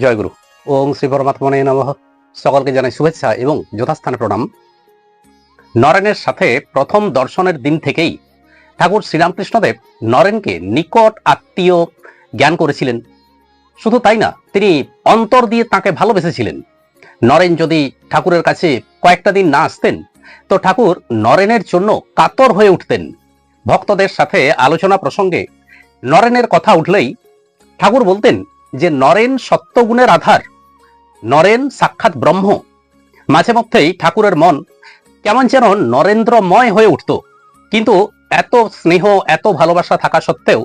জয়গুরু। ওং শ্রী পরমাত্মনে নমঃ। সকলকে জানাই শুভেচ্ছা এবং যথাস্থানে প্রণাম। নরেনের সাথে প্রথম দর্শনের দিন থেকেই ঠাকুর শ্রীরামকৃষ্ণদেব নরেনকে নিকট আত্মীয় জ্ঞান করেছিলেন। শুধু তাই না, তিনি অন্তর দিয়ে তাকে ভালোবেসেছিলেন। নরেন যদি ঠাকুরের কাছে কয়েকটা দিন না আসতেন তো ঠাকুর নরেনের জন্য কাতর হয়ে উঠতেন। ভক্তদের সাথে আলোচনা প্রসঙ্গে নরেনের কথা উঠলেই ঠাকুর বলতেন যে নরেন সত্যগুণের আধার, নরেন সাক্ষাৎ ব্রহ্ম। মাঝে মধ্যেই ঠাকুরের মন কেমন যেন নরেন্দ্রময় হয়ে উঠত। কিন্তু এত স্নেহ, এত ভালোবাসা থাকা সত্ত্বেও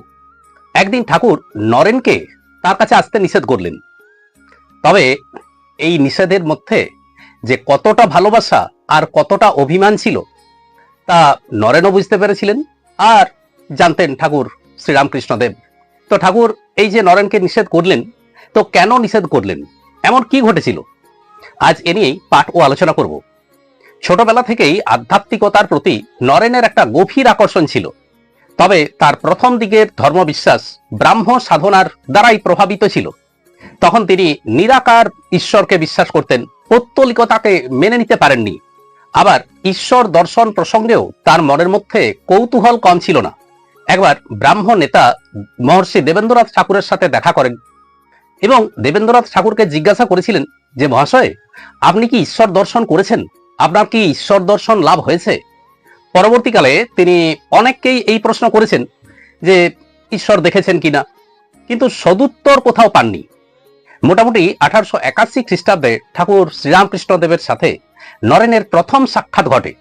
একদিন ঠাকুর নরেনকে তার কাছে আসতে নিষেধ করলেন। তবে এই নিষেধের মধ্যে যে কতটা ভালোবাসা আর কতটা অভিমান ছিল তা নরেনও বুঝতে পেরেছিলেন আর জানতেন ঠাকুর শ্রীরামকৃষ্ণদেব। তো ঠাকুর এই যে নরেনকে নিষেধ করলেন, তো কেন নিষেধ করলেন, এমন কি ঘটেছিল, আজ এ নিয়েই পাঠ ও আলোচনা করব। ছোটবেলা থেকেই আধ্যাত্মিকতার প্রতি নরেনের একটা গভীর আকর্ষণ ছিল। তবে তার প্রথম দিকের ধর্মবিশ্বাস ব্রাহ্ম সাধনার দ্বারাই প্রভাবিত ছিল। তখন তিনি নিরাকার ঈশ্বরকে বিশ্বাস করতেন, পৌত্তলিকতাকে মেনে নিতে পারেননি। আবার ঈশ্বর দর্শন প্রসঙ্গেও তার মনের মধ্যে কৌতূহল কম ছিল না। একবার ব্রাহ্ম নেতা মহর্ষি দেবেন্দ্রনাথ ঠাকুরের সাথে দেখা করেন এবং দেবেন্দ্রনাথ ঠাকুরকে জিজ্ঞাসা করেছিলেন যে মহাশয়, আপনি কি ঈশ্বর দর্শন করেছেন? আপনার কি ঈশ্বর দর্শন লাভ হয়েছে? পরবর্তীকালে তিনি অনেককেই এই প্রশ্ন করেছেন যে ঈশ্বর দেখেছেন কিনা, কিন্তু সদুত্তর কোথাও পাননি। মোটামুটি 1881 খ্রিস্টাব্দে ঠাকুর শ্রীরামকৃষ্ণদেবের সাথে নরেনের প্রথম সাক্ষাৎ ঘটে।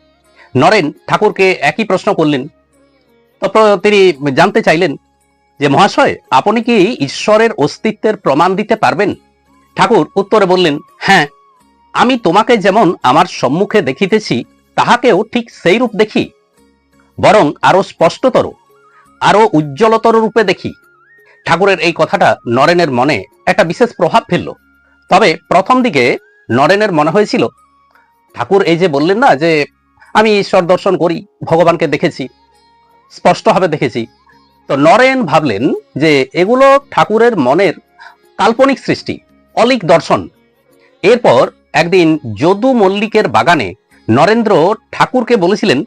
নরেন ঠাকুরকে একই প্রশ্ন করলেন। তারপর তিনি জানতে চাইলেন যে মহাশয়, আপনি কি ঈশ্বরের অস্তিত্বের প্রমাণ দিতে পারবেন? ঠাকুর উত্তরে বললেন, হ্যাঁ, আমি তোমাকে যেমন আমার সম্মুখে দেখিতেছি তাহাকেও ঠিক সেই রূপ দেখি, বরং আরো স্পষ্টতর, আরো উজ্জ্বলতর রূপে দেখি। ঠাকুরের এই কথাটা নরেনের মনে একটা বিশেষ প্রভাব ফেলল। তবে প্রথম দিকে নরেনের মনে হয়েছিল, ঠাকুর এই যে বললেন না যে আমি ঈশ্বর দর্শন করি, ভগবানকে দেখেছি, স্পষ্টভাবে দেখেছি, তো নরেন ভাবলেন যে এগুলো ঠাকুরের মনের কাল্পনিক সৃষ্টি, অলিক দর্শন। এরপর একদিন যদু মল্লিকের বাগানে নরেন্দ্র ঠাকুরকে বলেছিলেন,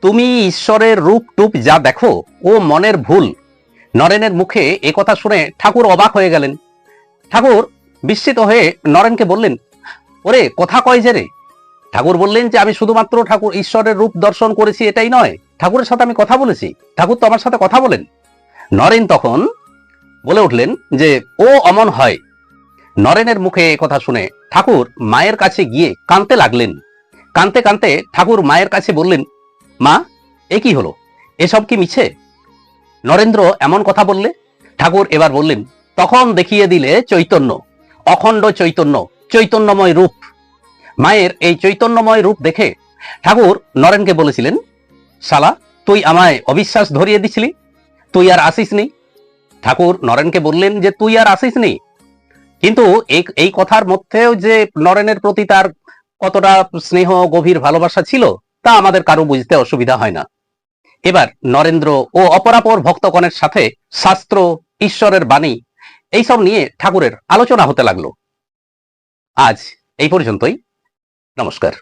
তুমি ঈশ্বরের রূপ টুপ যা দেখো ও মনের ভুল। নরেনের মুখে এ কথা শুনে ঠাকুর অবাক হয়ে গেলেন। ঠাকুর বিস্মিত হয়ে নরেনকে বললেন, ওরে কথা কয় যে রে? ঠাকুর বললেন যে আমি শুধুমাত্র ঠাকুর ঈশ্বরের রূপ দর্শন করেছি এটাই নয়, ঠাকুরের সাথে আমি কথা বলেছি, ঠাকুর তো আমার সাথে কথা বলেন। নরেন তখন বলে উঠলেন যে ও অমন হয়। নরেনের মুখে কথা শুনে ঠাকুর মায়ের কাছে গিয়ে কাঁদতে লাগলেন। কাঁদতে কাঁদতে ঠাকুর মায়ের কাছে বললেন, মা, এ কি হলো? এসব কি মিছে? নরেন্দ্র এমন কথা বললে? ঠাকুর এবার বললেন, তখন দেখিয়ে দিলে চৈতন্য, অখণ্ড চৈতন্য, চৈতন্যময় রূপ। মায়ের এই চৈতন্যময় রূপ দেখে ঠাকুর নরেনকে বলেছিলেন, শালা, তুই আমায় অবিশ্বাস ধরিয়ে দিছিলি, তুই আর আসিস নি। ঠাকুর নরেনকে বললেন যে তুই আর আসিস নি। কিন্তু এই কথার মধ্যেও যে নরেনের প্রতি তার কতটা স্নেহ, গভীর ভালোবাসা ছিল তা আমাদের কারো বুঝতে অসুবিধা হয় না। এবার নরেন্দ্র ও অপরাপর ভক্তগণের সাথে শাস্ত্র, ঈশ্বরের বাণী এইসব নিয়ে ঠাকুরের আলোচনা হতে লাগলো। আজ এই পর্যন্তই। নমস্কার।